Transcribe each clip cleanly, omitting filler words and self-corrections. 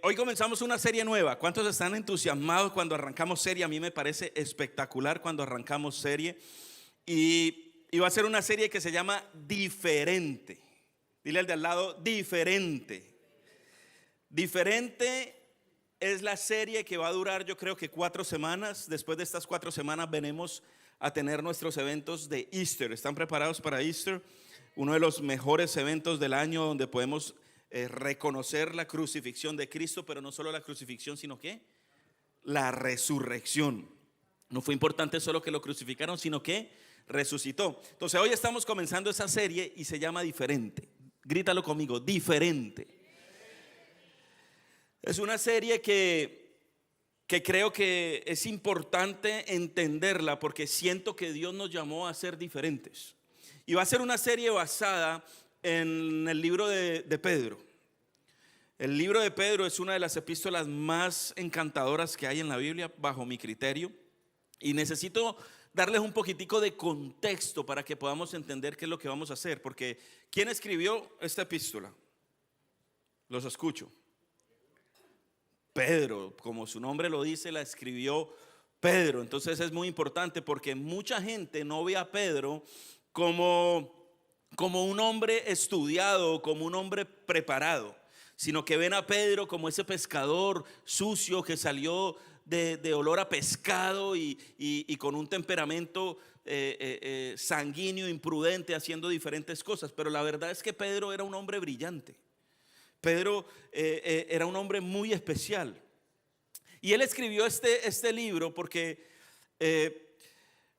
Hoy comenzamos una serie nueva. ¿Cuántos están entusiasmados cuando arrancamos serie? A mí me parece espectacular cuando arrancamos serie. Y va a ser una serie que se llama Diferente. Dile al de al lado, diferente. Diferente es la serie que va a durar, yo creo que 4 semanas. Después de estas 4 semanas venimos a tener nuestros eventos de Easter. ¿Están preparados para Easter? Uno de los mejores eventos del año donde podemos reconocer la crucifixión de Cristo, pero no solo la crucifixión, sino que la resurrección. No fue importante solo que lo crucificaron, sino que resucitó. Entonces hoy estamos comenzando esa serie y se llama Diferente. Grítalo conmigo, diferente. Es una serie que creo que es importante entenderla porque siento que Dios nos llamó a ser diferentes. Y va a ser una serie basada en el libro de Pedro. El libro de Pedro es una de las epístolas más encantadoras que hay en la Biblia, bajo mi criterio. Y necesito darles un poquitico de contexto para que podamos entender qué es lo que vamos a hacer. Porque ¿quién escribió esta epístola? Los escucho. Pedro, como su nombre lo dice, la escribió Pedro. Entonces es muy importante porque mucha gente no ve a Pedro como un hombre estudiado, como un hombre preparado, sino que ven a Pedro como ese pescador sucio que salió de olor a pescado y con un temperamento sanguíneo, imprudente, haciendo diferentes cosas. Pero la verdad es que Pedro era un hombre brillante. Pedro era un hombre muy especial. Y él escribió este libro porque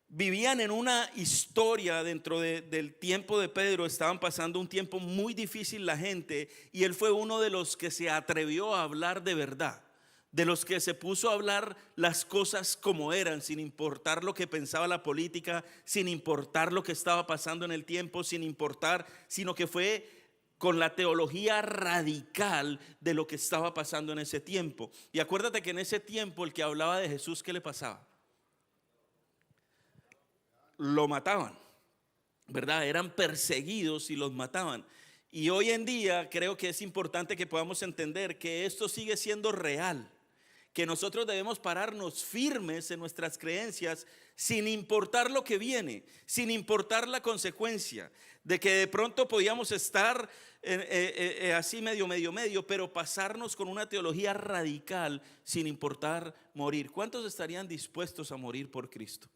vivían en una historia dentro del tiempo de Pedro. Estaban pasando un tiempo muy difícil la gente, y él fue uno de los que se atrevió a hablar de verdad, de los que se puso a hablar las cosas como eran, sin importar lo que pensaba la política, sin importar lo que estaba pasando en el tiempo, sin importar, sino que fue con la teología radical de lo que estaba pasando en ese tiempo. Y acuérdate que en ese tiempo el que hablaba de Jesús, ¿qué le pasaba? Lo mataban, ¿verdad? Eran perseguidos y los mataban. Y hoy en día creo que es importante que podamos entender que esto sigue siendo real, que nosotros debemos pararnos firmes en nuestras creencias sin importar lo que viene, sin importar la consecuencia, de que de pronto podíamos estar así medio, pero pasarnos con una teología radical sin importar morir. ¿Cuántos estarían dispuestos a morir por Cristo?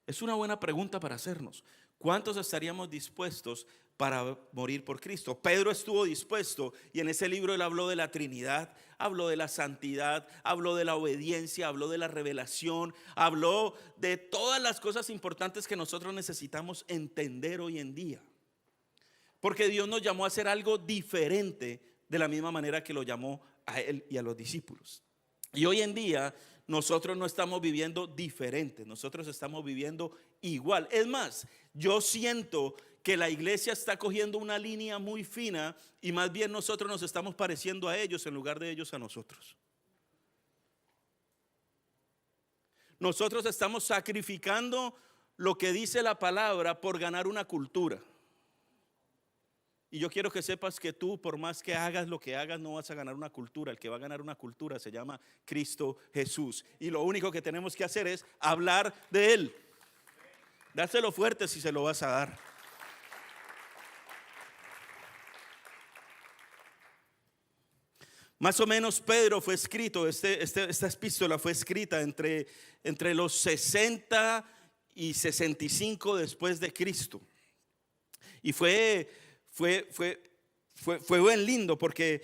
Es una buena pregunta para hacernos. ¿Cuántos estaríamos dispuestos para morir por Cristo? Pedro estuvo dispuesto, y en ese libro él habló de la Trinidad, habló de la santidad, habló de la obediencia, habló de la revelación, habló de todas las cosas importantes que nosotros necesitamos entender hoy en día. Porque Dios nos llamó a hacer algo diferente de la misma manera que lo llamó a él y a los discípulos. Y hoy en día nosotros no estamos viviendo diferente, nosotros estamos viviendo igual. Es más, yo siento que la iglesia está cogiendo una línea muy fina y más bien nosotros nos estamos pareciendo a ellos en lugar de ellos a nosotros. Nosotros estamos sacrificando lo que dice la palabra por ganar una cultura. Y yo quiero que sepas que tú, por más que hagas lo que hagas, no vas a ganar una cultura. El que va a ganar una cultura se llama Cristo Jesús. Y lo único que tenemos que hacer es hablar de Él. Dáselo fuerte si se lo vas a dar. Más o menos Pedro fue escrito, esta epístola fue escrita entre los 60 y 65 después de Cristo. Y fue buen lindo porque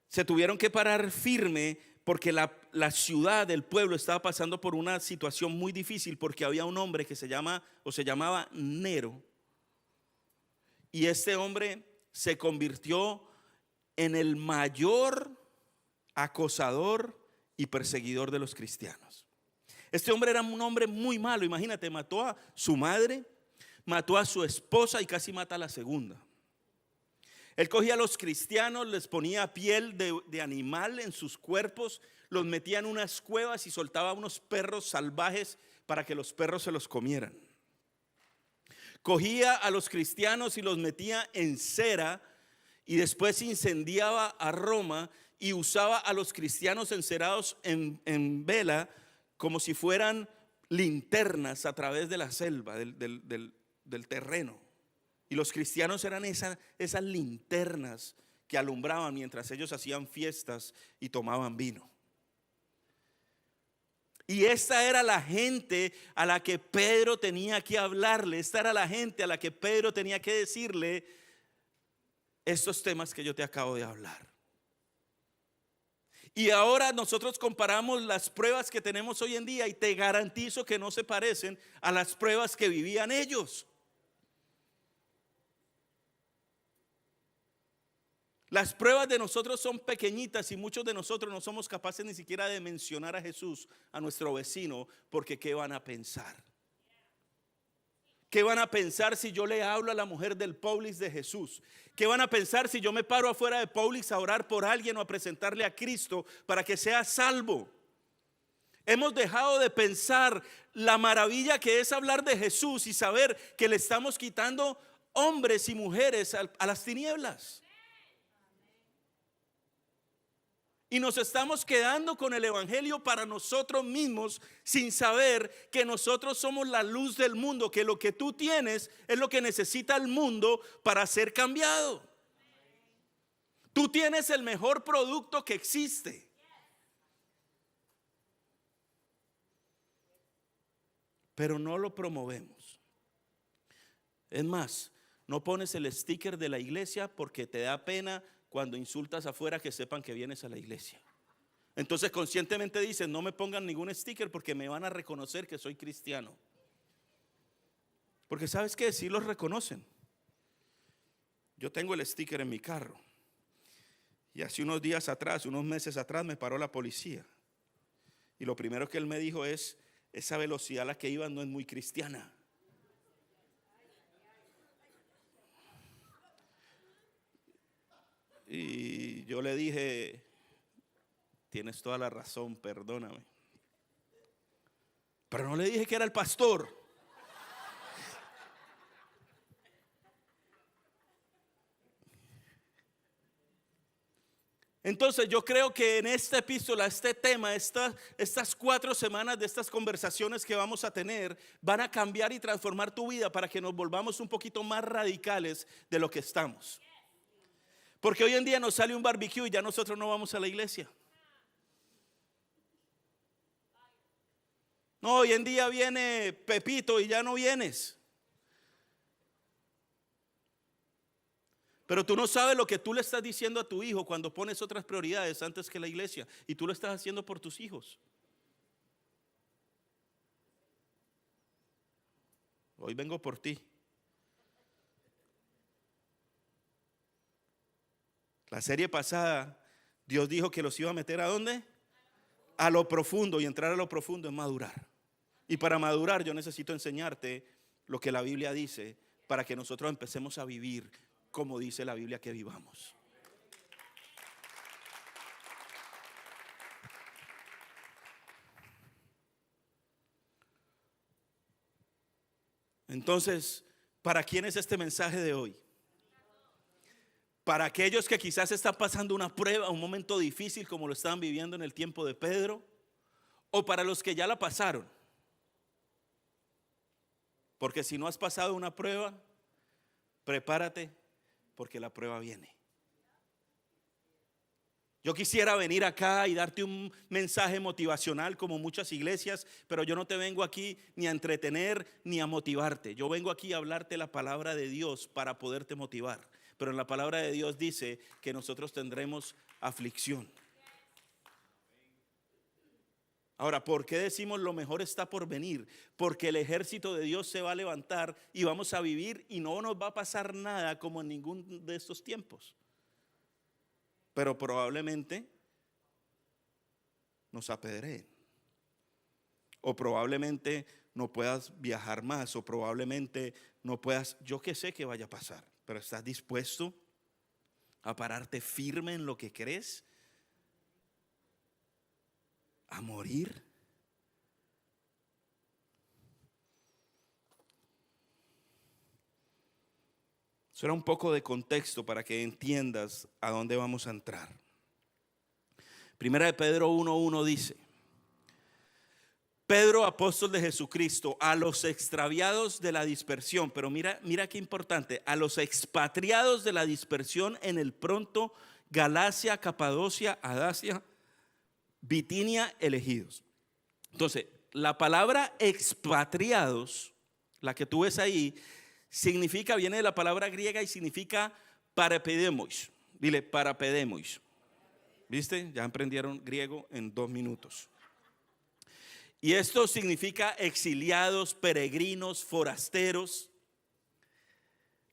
se tuvieron que parar firme porque la ciudad, el pueblo estaba pasando por una situación muy difícil, porque había un hombre que se llamaba Nero, y este hombre se convirtió en el mayor acosador y perseguidor de los cristianos. Este hombre era un hombre muy malo. Imagínate, mató a su madre, mató a su esposa y casi mata a la segunda. Él cogía a los cristianos, les ponía piel de animal en sus cuerpos, los metía en unas cuevas y soltaba unos perros salvajes para que los perros se los comieran. Cogía a los cristianos y los metía en cera y después incendiaba a Roma y usaba a los cristianos encerados en vela como si fueran linternas a través de la selva, del terreno. Y los cristianos eran esas linternas que alumbraban mientras ellos hacían fiestas y tomaban vino. Y esta era la gente a la que Pedro tenía que hablarle. Esta era la gente a la que Pedro tenía que decirle estos temas que yo te acabo de hablar. Y ahora nosotros comparamos las pruebas que tenemos hoy en día y te garantizo que no se parecen a las pruebas que vivían ellos. Las pruebas de nosotros son pequeñitas y muchos de nosotros no somos capaces ni siquiera de mencionar a Jesús a nuestro vecino, porque ¿qué van a pensar? ¿Qué van a pensar si yo le hablo a la mujer del Publix de Jesús? ¿Qué van a pensar si yo me paro afuera de Publix a orar por alguien o a presentarle a Cristo para que sea salvo? Hemos dejado de pensar la maravilla que es hablar de Jesús y saber que le estamos quitando hombres y mujeres a las tinieblas. Y nos estamos quedando con el evangelio para nosotros mismos sin saber que nosotros somos la luz del mundo, que lo que tú tienes es lo que necesita el mundo para ser cambiado. Tú tienes el mejor producto que existe. Pero no lo promovemos. Es más, no pones el sticker de la iglesia porque te da pena cuando insultas afuera que sepan que vienes a la iglesia. Entonces conscientemente dices, no me pongan ningún sticker porque me van a reconocer que soy cristiano. Porque ¿sabes qué? Sí los reconocen. Yo tengo el sticker en mi carro. Y hace unos días atrás, unos meses atrás, me paró la policía. Y lo primero que él me dijo es, esa velocidad a la que iba no es muy cristiana. Y yo le dije, tienes toda la razón, perdóname. Pero no le dije que era el pastor. Entonces yo creo que en esta epístola, este tema, estas 4 semanas de estas conversaciones que vamos a tener van a cambiar y transformar tu vida para que nos volvamos un poquito más radicales de lo que estamos. Porque hoy en día nos sale un barbecue y ya nosotros no vamos a la iglesia. No, hoy en día viene Pepito y ya no vienes. Pero tú no sabes lo que tú le estás diciendo a tu hijo cuando pones otras prioridades antes que la iglesia. Y tú lo estás haciendo por tus hijos. Hoy vengo por ti. La serie pasada, Dios dijo que los iba a meter ¿a dónde? A lo profundo, y entrar a lo profundo es madurar. Y para madurar yo necesito enseñarte lo que la Biblia dice para que nosotros empecemos a vivir como dice la Biblia que vivamos. Entonces, ¿para quién es este mensaje de hoy? Para aquellos que quizás están pasando una prueba, un momento difícil como lo estaban viviendo en el tiempo de Pedro, o para los que ya la pasaron. Porque si no has pasado una prueba, prepárate porque la prueba viene. Yo quisiera venir acá y darte un mensaje motivacional como muchas iglesias, pero yo no te vengo aquí ni a entretener ni a motivarte. Yo vengo aquí a hablarte la palabra de Dios para poderte motivar. Pero en la palabra de Dios dice que nosotros tendremos aflicción. Ahora, ¿por qué decimos lo mejor está por venir? Porque el ejército de Dios se va a levantar y vamos a vivir y no nos va a pasar nada como en ningún de estos tiempos. Pero probablemente nos apedreen. O probablemente no puedas viajar más. O probablemente no puedas, yo qué sé que vaya a pasar. Pero ¿estás dispuesto a pararte firme en lo que crees? ¿A morir? Eso era un poco de contexto para que entiendas a dónde vamos a entrar. Primera de Pedro 1:1 dice: Pedro, apóstol de Jesucristo, a los extraviados de la dispersión, pero mira qué importante, a los expatriados de la dispersión en el Ponto, Galacia, Capadocia, Adacia, Bitinia, elegidos. Entonces, la palabra expatriados, la que tú ves ahí, viene de la palabra griega y significa parapedemos. Dile, parapedemos. ¿Viste? Ya aprendieron griego en 2 minutos. Y esto significa exiliados, peregrinos, forasteros.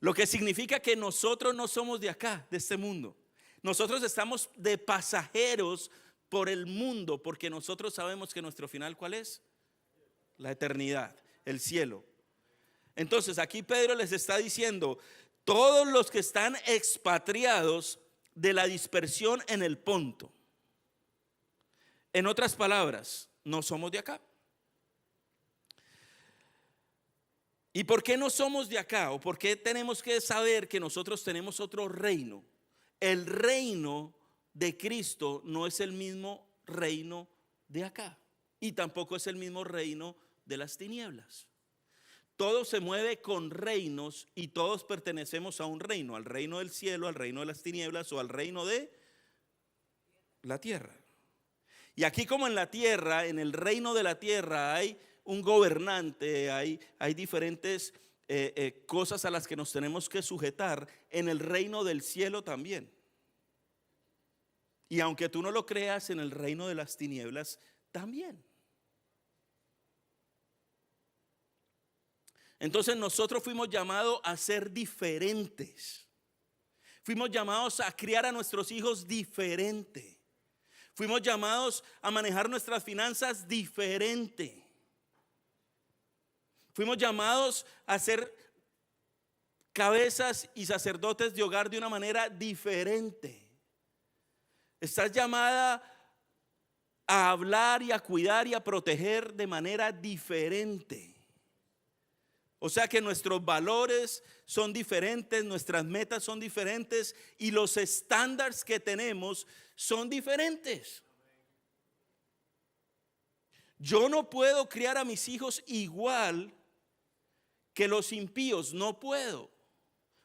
Lo que significa que nosotros no somos de acá, de este mundo. Nosotros estamos de pasajeros por el mundo, porque nosotros sabemos que nuestro final, ¿cuál es? La eternidad, el cielo. Entonces aquí Pedro les está diciendo: todos los que están expatriados de la dispersión en el Ponto. En otras palabras, no somos de acá. ¿Y por qué no somos de acá? ¿O por qué tenemos que saber que nosotros tenemos otro reino? El reino de Cristo no es el mismo reino de acá, y tampoco es el mismo reino de las tinieblas. Todo se mueve con reinos y todos pertenecemos a un reino: al reino del cielo, al reino de las tinieblas o al reino de la tierra. Y aquí, como en la tierra, en el reino de la tierra hay un gobernante, hay diferentes cosas a las que nos tenemos que sujetar. En el reino del cielo también. Y aunque tú no lo creas, en el reino de las tinieblas también. Entonces nosotros fuimos llamados a ser diferentes. Fuimos llamados a criar a nuestros hijos diferente. Fuimos llamados a manejar nuestras finanzas diferente. Fuimos llamados a ser cabezas y sacerdotes de hogar de una manera diferente. Estás llamada a hablar y a cuidar y a proteger de manera diferente. O sea que nuestros valores son diferentes, nuestras metas son diferentes y los estándares que tenemos son diferentes. Yo no puedo criar a mis hijos igual que los impíos, no puedo.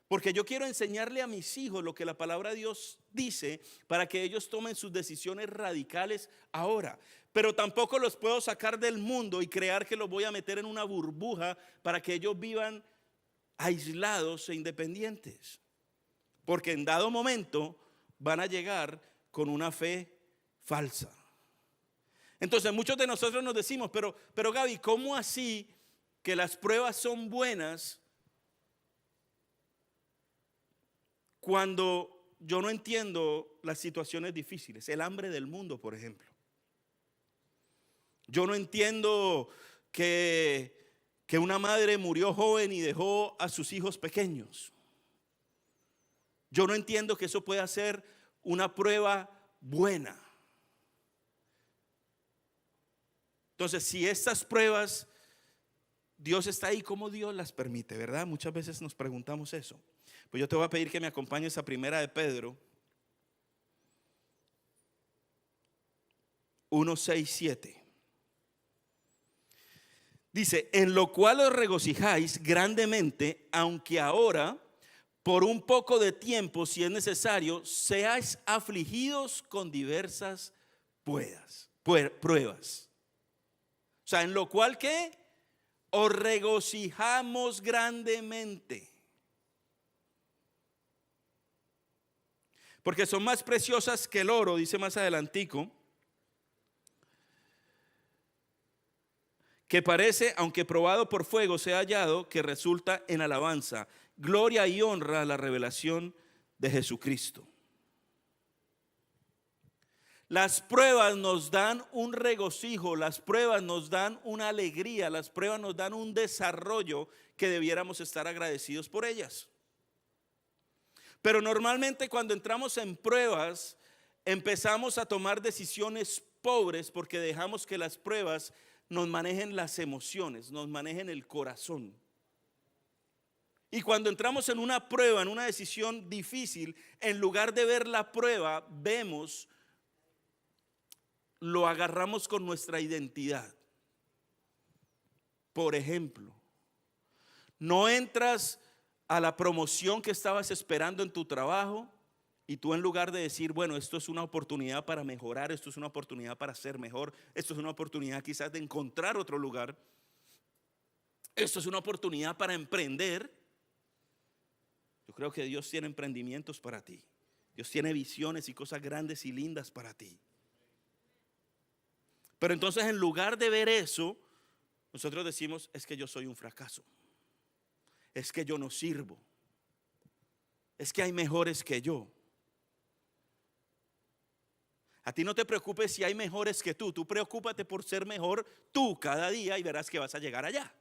Porque yo quiero enseñarle a mis hijos lo que la palabra de Dios dice para que ellos tomen sus decisiones radicales ahora. Pero tampoco los puedo sacar del mundo y crear que los voy a meter en una burbuja para que ellos vivan aislados e independientes. Porque en dado momento van a llegar con una fe falsa. Entonces muchos de nosotros nos decimos, pero Gaby, ¿cómo así que las pruebas son buenas cuando yo no entiendo las situaciones difíciles? El hambre del mundo, por ejemplo. Yo no entiendo que una madre murió joven y dejó a sus hijos pequeños. Yo no entiendo que eso pueda ser una prueba buena. Entonces, si estas pruebas, Dios está ahí, ¿cómo Dios las permite? ¿Verdad? Muchas veces nos preguntamos eso. Pues yo te voy a pedir que me acompañes a Primera de Pedro 1, 6, 7. Dice: en lo cual os regocijáis grandemente, aunque ahora, por un poco de tiempo, si es necesario, seáis afligidos con diversas pruebas. O sea, en lo cual ¿qué? Os regocijamos grandemente. Porque son más preciosas que el oro, dice más adelantico, que parece, aunque probado por fuego, sea hallado, que resulta en alabanza, gloria y honra a la revelación de Jesucristo. Las pruebas nos dan un regocijo, las pruebas nos dan una alegría, las pruebas nos dan un desarrollo que debiéramos estar agradecidos por ellas. Pero normalmente cuando entramos en pruebas, empezamos a tomar decisiones pobres porque dejamos que las pruebas nos manejen las emociones, nos manejen el corazón. Y cuando entramos en una prueba, en una decisión difícil, en lugar de ver la prueba, lo agarramos con nuestra identidad. Por ejemplo, no entras a la promoción que estabas esperando en tu trabajo y tú, en lugar de decir, bueno, esto es una oportunidad para mejorar, esto es una oportunidad para ser mejor, esto es una oportunidad quizás de encontrar otro lugar, esto es una oportunidad para emprender. Yo creo que Dios tiene emprendimientos para ti. Dios tiene visiones y cosas grandes y lindas para ti. Pero entonces, en lugar de ver eso, nosotros decimos, es que yo soy un fracaso. Es que yo no sirvo. Es que hay mejores que yo. A ti no te preocupes si hay mejores que tú. Tú preocúpate por ser mejor tú cada día y verás que vas a llegar allá.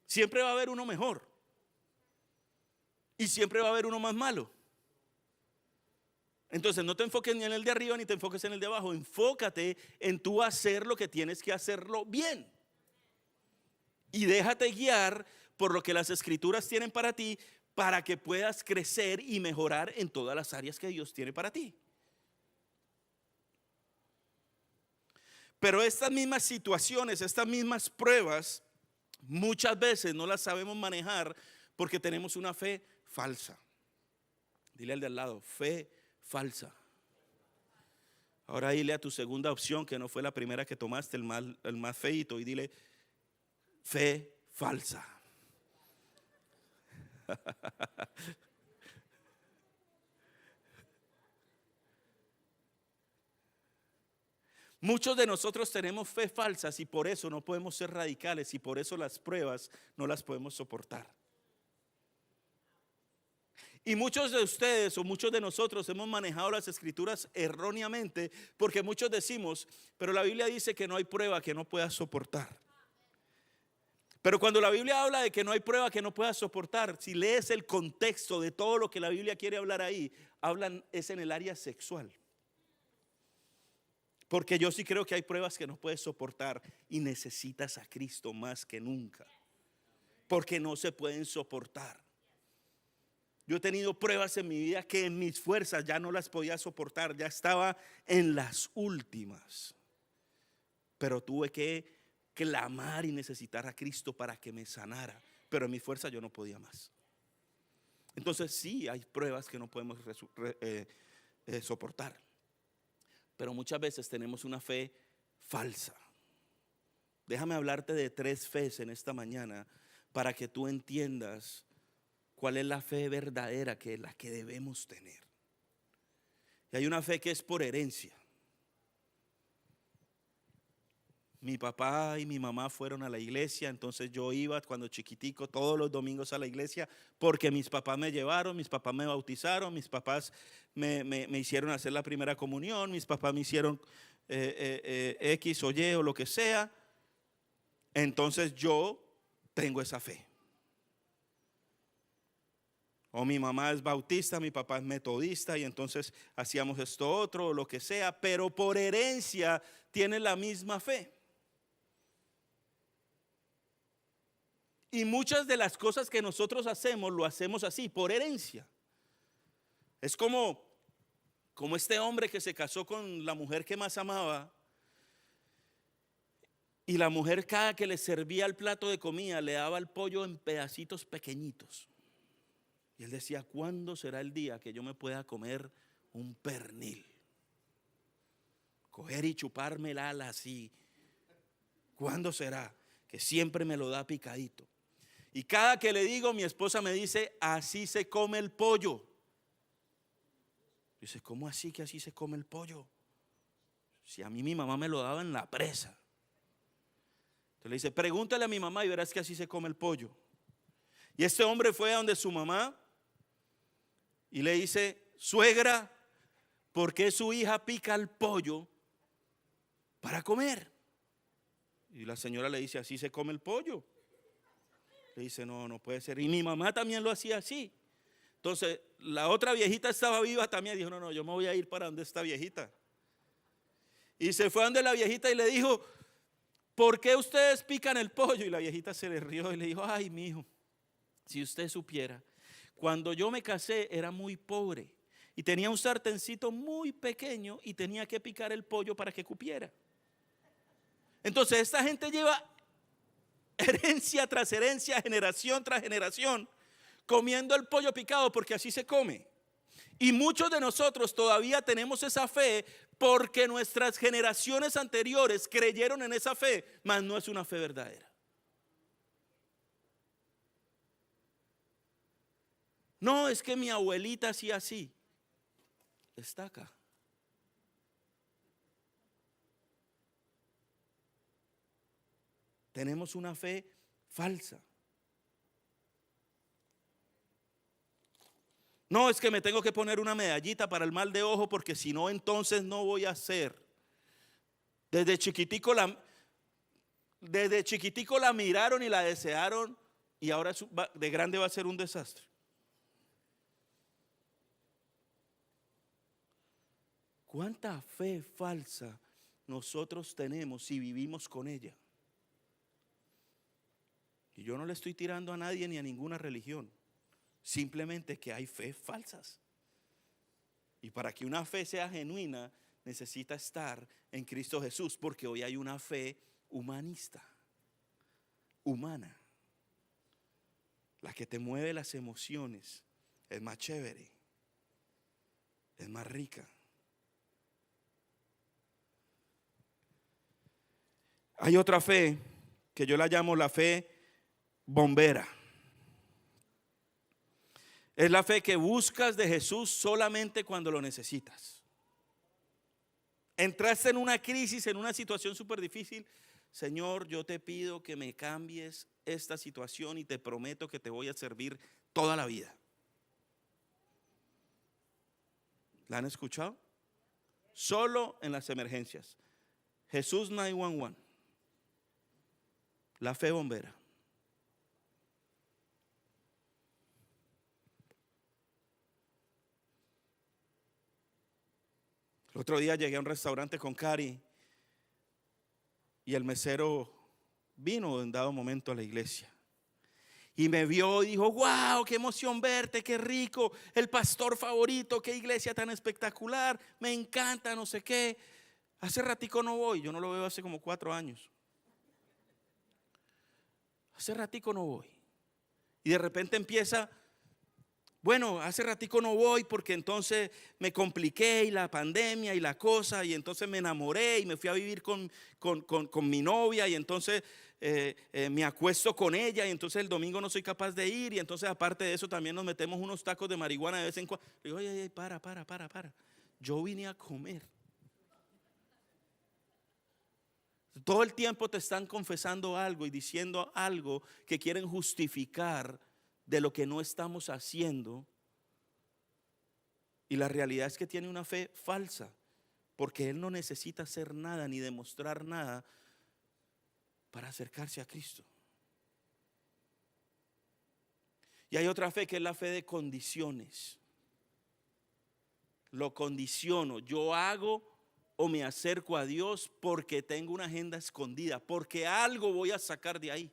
Siempre va a haber uno mejor. Y siempre va a haber uno más malo. Entonces no te enfoques ni en el de arriba ni te enfoques en el de abajo. Enfócate en tú hacer lo que tienes que hacerlo bien. Y déjate guiar por lo que las escrituras tienen para ti, para que puedas crecer y mejorar en todas las áreas que Dios tiene para ti. Pero estas mismas situaciones, estas mismas pruebas, muchas veces no las sabemos manejar porque tenemos una fe falsa. Dile al de al lado, fe falsa. Ahora dile a tu segunda opción, que no fue la primera que tomaste, el más feíto, y dile, fe falsa. Muchos de nosotros tenemos fe falsas y por eso no podemos ser radicales y por eso las pruebas no las podemos soportar. Y muchos de ustedes o muchos de nosotros hemos manejado las escrituras erróneamente porque muchos decimos, pero la Biblia dice que no hay prueba que no puedas soportar. Pero cuando la Biblia habla de que no hay prueba que no puedas soportar, si lees el contexto de todo lo que la Biblia quiere hablar ahí, es en el área sexual. Porque yo sí creo que hay pruebas que no puedes soportar y necesitas a Cristo más que nunca. Porque no se pueden soportar. Yo he tenido pruebas en mi vida que en mis fuerzas ya no las podía soportar, ya estaba en las últimas. Pero tuve que clamar y necesitar a Cristo para que me sanara. Pero en mi fuerza yo no podía más. Entonces sí hay pruebas que no podemos soportar. Pero muchas veces tenemos una fe falsa. Déjame hablarte de 3 fees en esta mañana para que tú entiendas cuál es la fe verdadera, que es la que debemos tener. Y hay una fe que es por herencia. Mi papá y mi mamá fueron a la iglesia, entonces yo iba cuando chiquitico todos los domingos a la iglesia porque mis papás me llevaron, mis papás me bautizaron, mis papás me hicieron hacer la primera comunión, mis papás me hicieron X o Y o lo que sea. Entonces yo tengo esa fe. O mi mamá es bautista, mi papá es metodista y entonces hacíamos esto otro o lo que sea, pero por herencia tienen la misma fe. Y muchas de las cosas que nosotros hacemos, lo hacemos así, por herencia. Es como este hombre que se casó con la mujer que más amaba. Y la mujer, cada que le servía el plato de comida, le daba el pollo en pedacitos pequeñitos. Y él decía, ¿cuándo será el día que yo me pueda comer un pernil? Coger y chuparme el ala así. ¿Cuándo será? Que siempre me lo da picadito. Y cada que le digo, mi esposa me dice, así se come el pollo. Dice, ¿cómo así que así se come el pollo? Si a mí mi mamá me lo daba en la presa. Entonces le dice, pregúntale a mi mamá y verás que así se come el pollo. Y este hombre fue a donde su mamá y le dice, suegra, ¿por qué su hija pica el pollo para comer? Y la señora le dice, así se come el pollo. Le dice, no puede ser. Y mi mamá también lo hacía así. Entonces la otra viejita estaba viva también. Dijo, no, yo me voy a ir para donde esta viejita. Y se fue a donde la viejita y le dijo, ¿por qué ustedes pican el pollo? Y la viejita se le rió y le dijo, ay, mijo, Si usted supiera, cuando yo me casé era muy pobre y tenía un sartencito muy pequeño y tenía que picar el pollo para que cupiera. Entonces esta gente lleva herencia tras herencia, generación tras generación, comiendo el pollo picado porque así se come. Y muchos de nosotros todavía tenemos esa fe porque nuestras generaciones anteriores creyeron en esa fe, mas no es una fe verdadera. No, es que mi abuelita hacía así. Está acá. Tenemos una fe falsa. No, es que me tengo que poner una medallita para el mal de ojo porque si no, entonces no voy a hacer. Desde chiquitico la miraron y la desearon y ahora de grande va a ser un desastre. ¿Cuánta fe falsa nosotros tenemos si vivimos con ella? Y yo no le estoy tirando a nadie ni a ninguna religión. Simplemente que hay fe falsas. Y para que una fe sea genuina, necesita estar en Cristo Jesús, porque hoy hay una fe humanista, humana. La que te mueve las emociones es más chévere, es más rica. Hay otra fe que yo la llamo la fe bombera. Es la fe que buscas de Jesús solamente cuando lo necesitas. Entraste en una crisis, en una situación súper difícil. Señor, yo te pido que me cambies esta situación y te prometo que te voy a servir toda la vida. ¿La han escuchado? Solo en las emergencias. Jesús 911. La fe bombera. El otro día llegué a un restaurante con Cari y el mesero vino en dado momento a la iglesia y me vio y dijo: wow, qué emoción verte, qué rico, el pastor favorito, qué iglesia tan espectacular, me encanta, no sé qué. Hace ratico no voy, yo no lo veo hace como 4 años. Hace ratico no voy. Y de repente empieza: bueno, hace ratico no voy porque entonces me compliqué y la pandemia y la cosa, y entonces me enamoré y me fui a vivir con mi novia y entonces me acuesto con ella y entonces el domingo no soy capaz de ir y entonces aparte de eso también nos metemos unos tacos de marihuana de vez en cuando. Le digo: oye, para. Yo vine a comer. Todo el tiempo te están confesando algo y diciendo algo que quieren justificar de lo que no estamos haciendo. Y la realidad es que tiene una fe falsa, porque él no necesita hacer nada ni demostrar nada para acercarse a Cristo. Y hay otra fe que es la fe de condiciones. Lo condiciono, yo hago o me acerco a Dios porque tengo una agenda escondida, porque algo voy a sacar de ahí.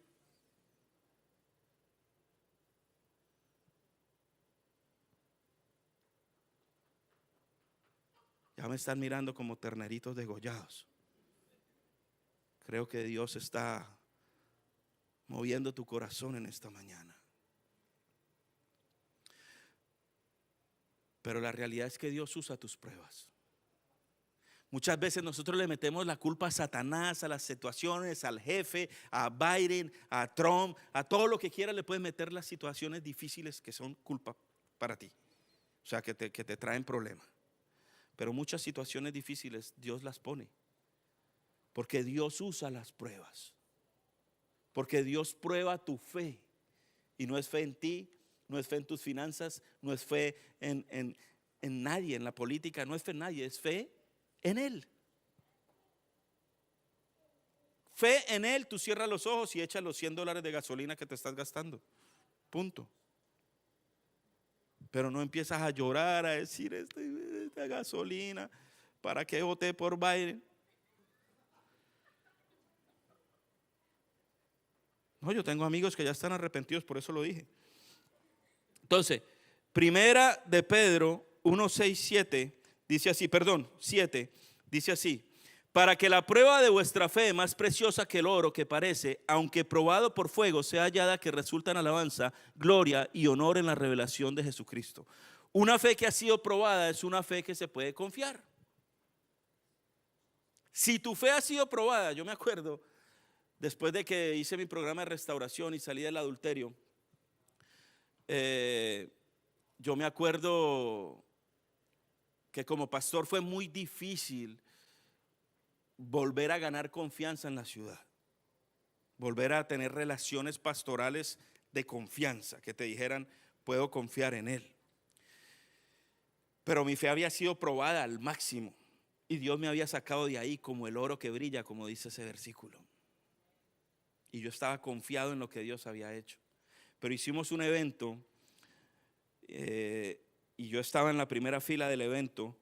Ya me están mirando como terneritos degollados. Creo que Dios está moviendo tu corazón en esta mañana. Pero la realidad es que Dios usa tus pruebas. Muchas veces nosotros le metemos la culpa a Satanás, a las situaciones, al jefe, a Biden, a Trump, a todo lo que quiera le puedes meter las situaciones difíciles que son culpa para ti. O sea, que te traen problemas. Pero muchas situaciones difíciles Dios las pone. Porque Dios usa las pruebas. Porque Dios prueba tu fe. Y no es fe en ti, no es fe en tus finanzas, no es fe en nadie, en la política, no es fe en nadie, es fe en Él. Fe en Él, tú cierras los ojos y echas los $100 de gasolina que te estás gastando. Punto. Pero no empiezas a llorar, a decir: esta gasolina, ¿para qué voté por Biden? No, yo tengo amigos que ya están arrepentidos, por eso lo dije. Entonces, primera de Pedro 1, 6, 7, dice así, perdón, 7, dice así: para que la prueba de vuestra fe, más preciosa que el oro que parece, aunque probado por fuego, sea hallada que resulta en alabanza, gloria y honor en la revelación de Jesucristo. Una fe que ha sido probada es una fe que se puede confiar. Si tu fe ha sido probada, yo me acuerdo, después de que hice mi programa de restauración y salí del adulterio, yo me acuerdo que como pastor fue muy difícil volver a ganar confianza en la ciudad, volver a tener relaciones pastorales de confianza, que te dijeran, puedo confiar en él. Pero mi fe había sido probada al máximo y Dios me había sacado de ahí como el oro que brilla, como dice ese versículo. Y yo estaba confiado en lo que Dios había hecho. Pero hicimos un evento y yo estaba en la primera fila del evento,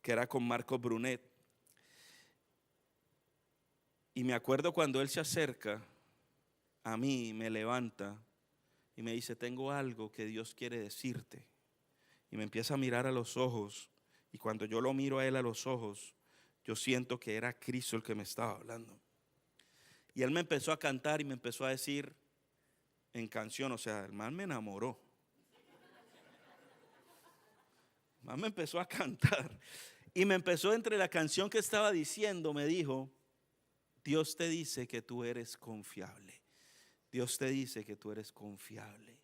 que era con Marcos Brunet. Y me acuerdo cuando él se acerca a mí, me levanta y me dice, tengo algo que Dios quiere decirte. Y me empieza a mirar a los ojos. Y cuando yo lo miro a él a los ojos, yo siento que era Cristo el que me estaba hablando. Y él me empezó a cantar y me empezó a decir en canción, o sea, el man me enamoró. El man me empezó a cantar. Y me empezó, entre la canción que estaba diciendo, me dijo, Dios te dice que tú eres confiable. Dios te dice que tú eres confiable.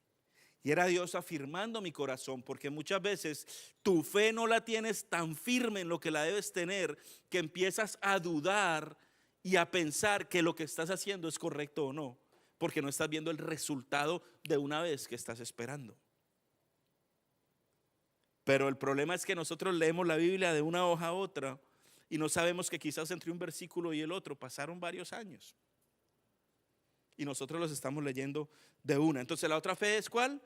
Y era Dios afirmando mi corazón, porque muchas veces tu fe no la tienes tan firme en lo que la debes tener, que empiezas a dudar y a pensar que lo que estás haciendo es correcto o no, porque no estás viendo el resultado de una vez que estás esperando. Pero el problema es que nosotros leemos la Biblia de una hoja a otra y no sabemos que quizás entre un versículo y el otro pasaron varios años. Y nosotros los estamos leyendo de una. Entonces la otra fe es ¿cuál?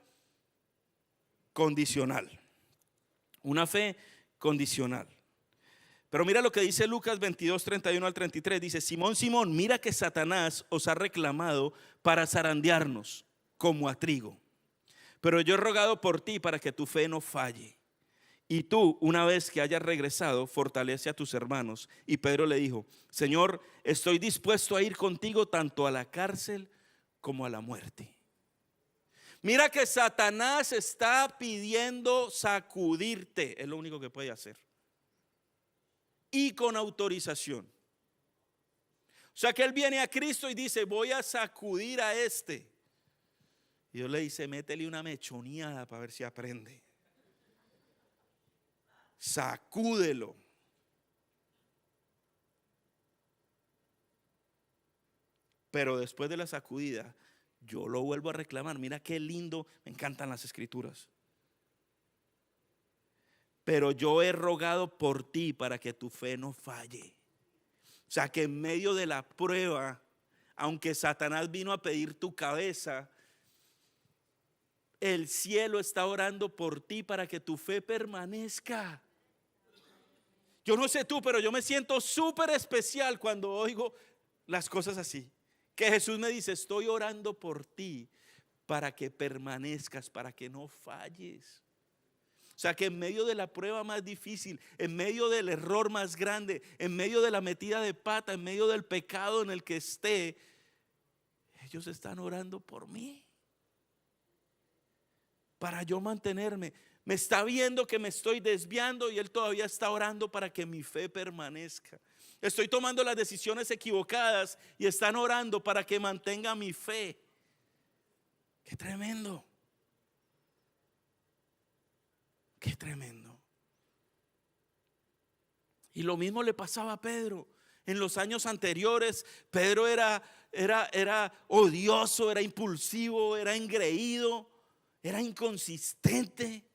Condicional. Una fe condicional. Pero mira lo que dice Lucas 22, 31 al 33. Dice, Simón, Simón, mira que Satanás os ha reclamado para zarandearnos como a trigo. Pero yo he rogado por ti para que tu fe no falle. Y tú, una vez que hayas regresado, fortalece a tus hermanos. Y Pedro le dijo, Señor, estoy dispuesto a ir contigo tanto a la cárcel como a la muerte. Mira que Satanás está pidiendo sacudirte. Es lo único que puede hacer. Y con autorización. O sea que él viene a Cristo y dice, voy a sacudir a este. Y Dios le dice, métele una mechoneada para ver si aprende. Sacúdelo. Pero después de la sacudida, yo lo vuelvo a reclamar. Mira qué lindo, me encantan las escrituras. Pero yo he rogado por ti para que tu fe no falle. O sea que en medio de la prueba, aunque Satanás vino a pedir tu cabeza, el cielo está orando por ti para que tu fe permanezca. Yo no sé tú, pero yo me siento súper especial cuando oigo las cosas así. Que Jesús me dice, estoy orando por ti para que permanezcas, para que no falles. O sea que en medio de la prueba más difícil, en medio del error más grande, en medio de la metida de pata, en medio del pecado en el que esté, ellos están orando por mí. Para yo mantenerme. Me está viendo que me estoy desviando y él todavía está orando para que mi fe permanezca. Estoy tomando las decisiones equivocadas y están orando para que mantenga mi fe. Qué tremendo. Qué tremendo. Y lo mismo le pasaba a Pedro. En los años anteriores, Pedro era odioso, era impulsivo, era engreído, era inconsistente.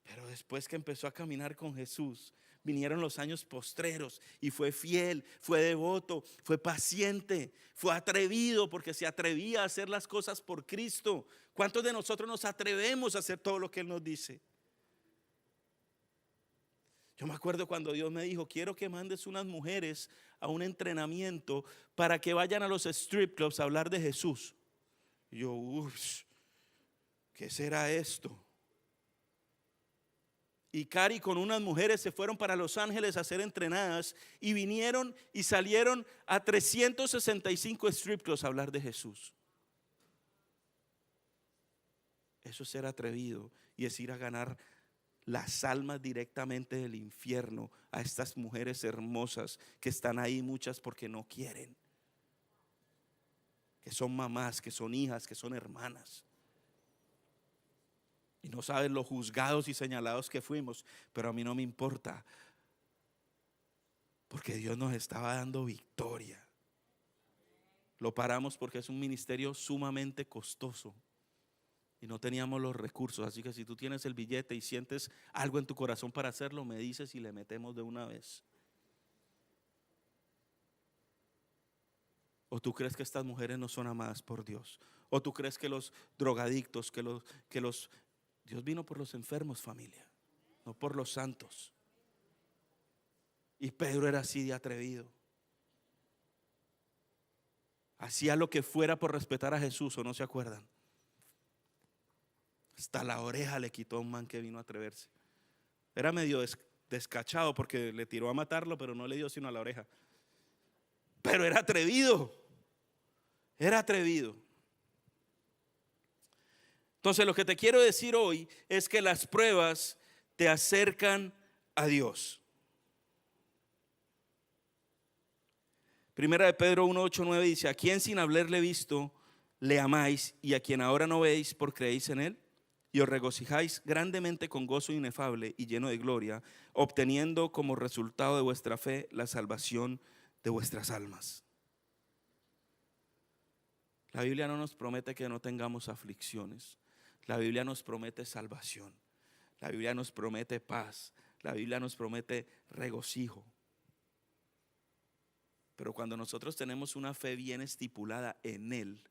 Pero después que empezó a caminar con Jesús, vinieron los años postreros y fue fiel, fue devoto, fue paciente, fue atrevido porque se atrevía a hacer las cosas por Cristo. ¿Cuántos de nosotros nos atrevemos a hacer todo lo que Él nos dice? Yo me acuerdo cuando Dios me dijo, quiero que mandes unas mujeres a un entrenamiento para que vayan a los strip clubs a hablar de Jesús. Y yo, ¿qué será esto? Y Cari con unas mujeres se fueron para Los Ángeles a ser entrenadas y vinieron y salieron a 365 strip clubs a hablar de Jesús. Eso es ser atrevido y es ir a ganar las almas directamente del infierno a estas mujeres hermosas que están ahí, muchas porque no quieren, que son mamás, que son hijas, que son hermanas. Y no saben lo juzgados y señalados que fuimos, pero a mí no me importa, porque Dios nos estaba dando victoria. Lo paramos porque es un ministerio sumamente costoso y no teníamos los recursos. Así que si tú tienes el billete y sientes algo en tu corazón para hacerlo, me dices y le metemos de una vez. ¿O tú crees que estas mujeres no son amadas por Dios? ¿O tú crees que los drogadictos, Dios vino por los enfermos, familia, no por los santos? Y Pedro era así de atrevido. Hacía lo que fuera por respetar a Jesús, ¿o no se acuerdan? Hasta la oreja le quitó a un man que vino a atreverse. Era medio descachado porque le tiró a matarlo, pero no le dio sino a la oreja. Pero era atrevido. Era atrevido. Entonces lo que te quiero decir hoy es que las pruebas te acercan a Dios. Primera de Pedro 1, 8, 9 dice: a quien sin haberle visto le amáis, y a quien ahora no veis por creéis en él, y os regocijáis grandemente con gozo inefable y lleno de gloria, obteniendo como resultado de vuestra fe la salvación de vuestras almas. La Biblia no nos promete que no tengamos aflicciones. La Biblia nos promete salvación. La Biblia nos promete paz. La Biblia nos promete regocijo. Pero cuando nosotros tenemos una fe bien estipulada en Él,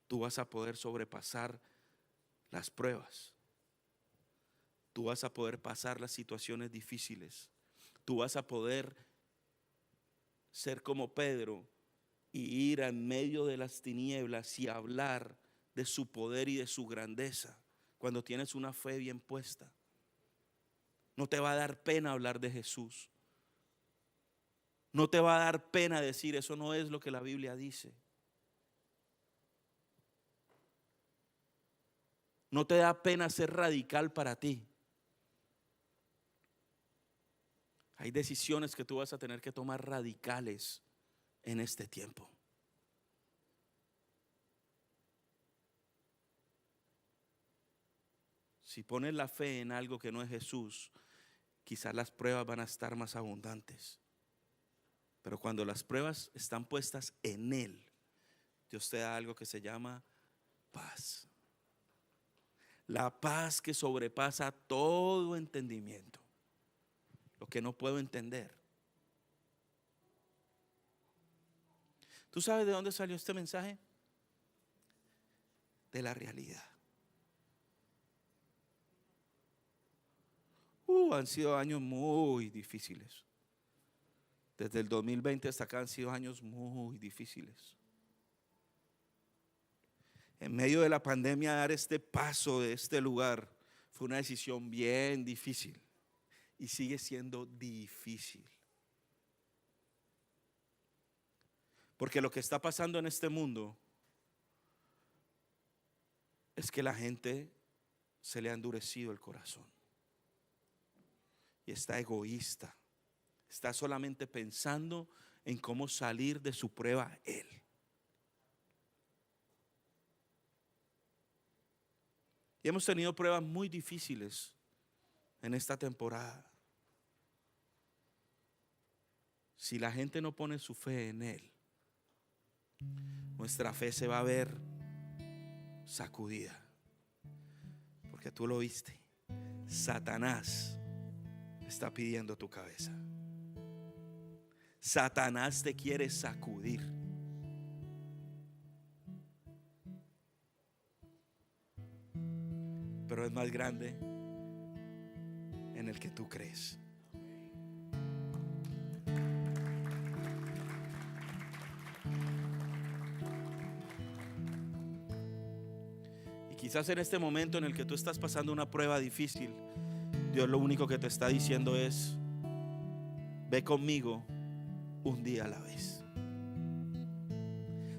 tú vas a poder sobrepasar las pruebas. Tú vas a poder pasar las situaciones difíciles. Tú vas a poder ser como Pedro y ir en medio de las tinieblas y hablar de su poder y de su grandeza cuando tienes una fe bien puesta. No te va a dar pena hablar de Jesús. No te va a dar pena decir eso no es lo que la Biblia dice. No te da pena ser radical para ti. Hay decisiones que tú vas a tener que tomar radicales en este tiempo. Si pones la fe en algo que no es Jesús, quizás las pruebas van a estar más abundantes. Pero cuando las pruebas están puestas en Él, Dios te da algo que se llama paz. La paz que sobrepasa todo entendimiento. Lo que no puedo entender. ¿Tú sabes de dónde salió este mensaje? De la realidad. Han sido años muy difíciles. Desde el 2020 hasta acá han sido años muy difíciles. En medio de la pandemia, dar este paso de este lugar fue una decisión bien difícil y sigue siendo difícil. Porque lo que está pasando en este mundo es que la gente se le ha endurecido el corazón y está egoísta. Está solamente pensando en cómo salir de su prueba él. Y hemos tenido pruebas muy difíciles en esta temporada. Si la gente no pone su fe en Él, nuestra fe se va a ver sacudida. Porque tú lo viste. Satanás está pidiendo tu cabeza. Satanás te quiere sacudir. Pero es más grande en el que tú crees. quizás en este momento en el que tú estás pasando una prueba difícil, Dios lo único que te está diciendo es: ve conmigo un día a la vez.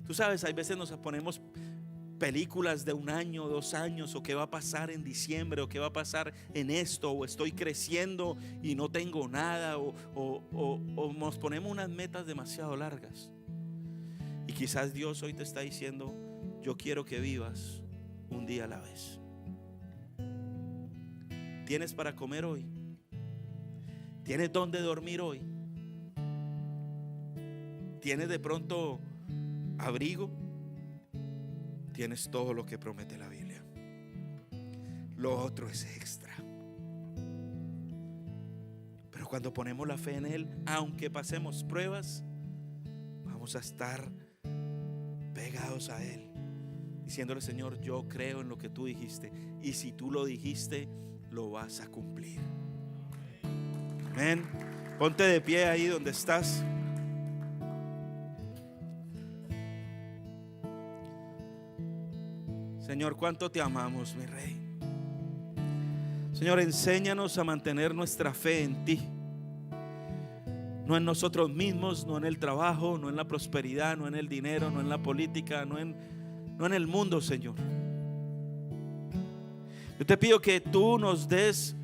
Tú sabes, hay veces nos ponemos películas de 1 año, 2 años, o qué va a pasar en diciembre, o qué va a pasar en esto, o estoy creciendo y no tengo nada, o nos ponemos unas metas demasiado largas. Y quizás Dios hoy te está diciendo: yo quiero que vivas un día a la vez. ¿Tienes para comer hoy? ¿Tienes dónde dormir hoy? ¿Tienes de pronto abrigo? Tienes todo lo que promete la Biblia. Lo otro es extra. Pero cuando ponemos la fe en Él, aunque pasemos pruebas, vamos a estar pegados a Él, diciéndole: Señor, yo creo en lo que tú dijiste, y si tú lo dijiste, lo vas a cumplir. Amén. Ponte de pie ahí donde estás. Señor, cuánto te amamos, mi Rey. Señor, enséñanos a mantener nuestra fe en ti, no en nosotros mismos, no en el trabajo, no en la prosperidad, no en el dinero, no en la política, no en el mundo, Señor. Yo te pido que tú nos des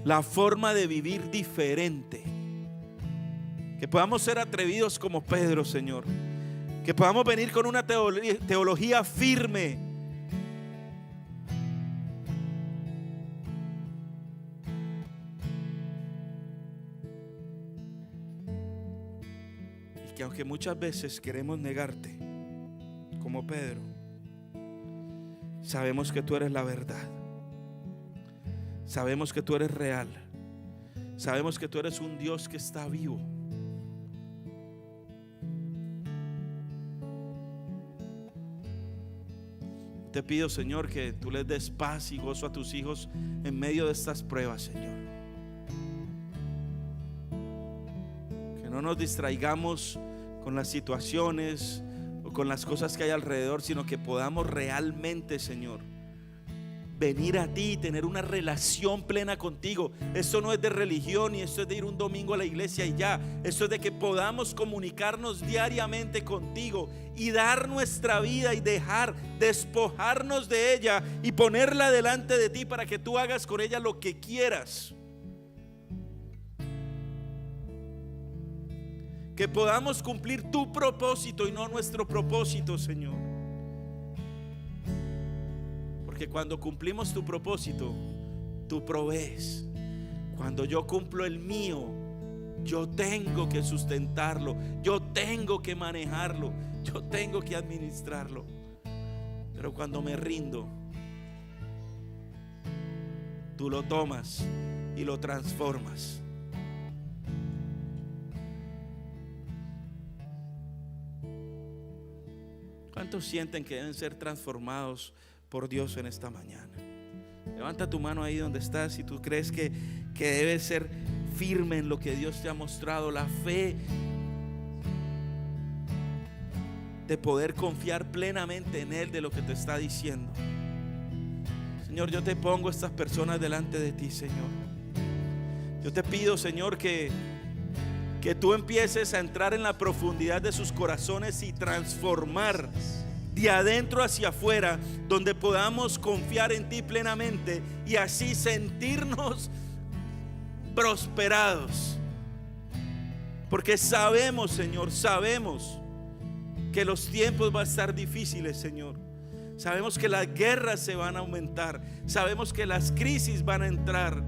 la forma de vivir diferente, que podamos ser atrevidos como Pedro, Señor, que podamos venir con una teología firme, y que aunque muchas veces queremos negarte como Pedro, sabemos que tú eres la verdad, sabemos que tú eres real, sabemos que tú eres un Dios que está vivo. Te pido, Señor, que tú les des paz y gozo a tus hijos en medio de estas pruebas, Señor. Que no nos distraigamos con las situaciones o con las cosas que hay alrededor, sino que podamos realmente, Señor, venir a ti y tener una relación plena contigo. Esto no es de religión, y esto es de ir un domingo a la iglesia y ya. Esto es de que podamos comunicarnos diariamente contigo y dar nuestra vida y despojarnos de ella y ponerla delante de ti para que tú hagas con ella lo que quieras. Que podamos cumplir tu propósito y no nuestro propósito, Señor. Porque cuando cumplimos tu propósito, tú provees. Cuando yo cumplo el mío, yo tengo que sustentarlo, yo tengo que manejarlo, yo tengo que administrarlo. Pero cuando me rindo, tú lo tomas y lo transformas. ¿Cuántos sienten que deben ser transformados por Dios en esta mañana? Levanta tu mano ahí donde estás si tú crees que debes ser firme en lo que Dios te ha mostrado, la fe de poder confiar plenamente en Él, de lo que te está diciendo. Señor, yo te pongo estas personas delante de ti, Señor. Yo te pido, Señor, que tú empieces a entrar en la profundidad de sus corazones y transformar de adentro hacia afuera, donde podamos confiar en ti plenamente y así sentirnos prosperados. Porque sabemos, Señor, sabemos que los tiempos van a estar difíciles, Señor. Sabemos que las guerras se van a aumentar, sabemos que las crisis van a entrar,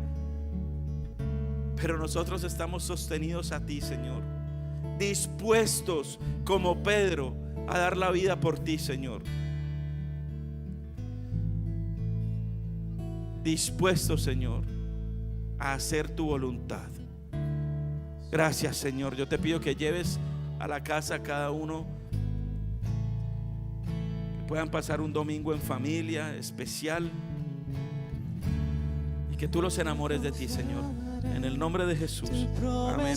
pero nosotros estamos sostenidos a ti, Señor, dispuestos como Pedro a dar la vida por ti, Señor. Dispuestos, Señor, a hacer tu voluntad. Gracias, Señor. Yo te pido que lleves a la casa a cada uno, que puedan pasar un domingo en familia especial y que tú los enamores de ti, Señor. En el nombre de Jesús. Amén.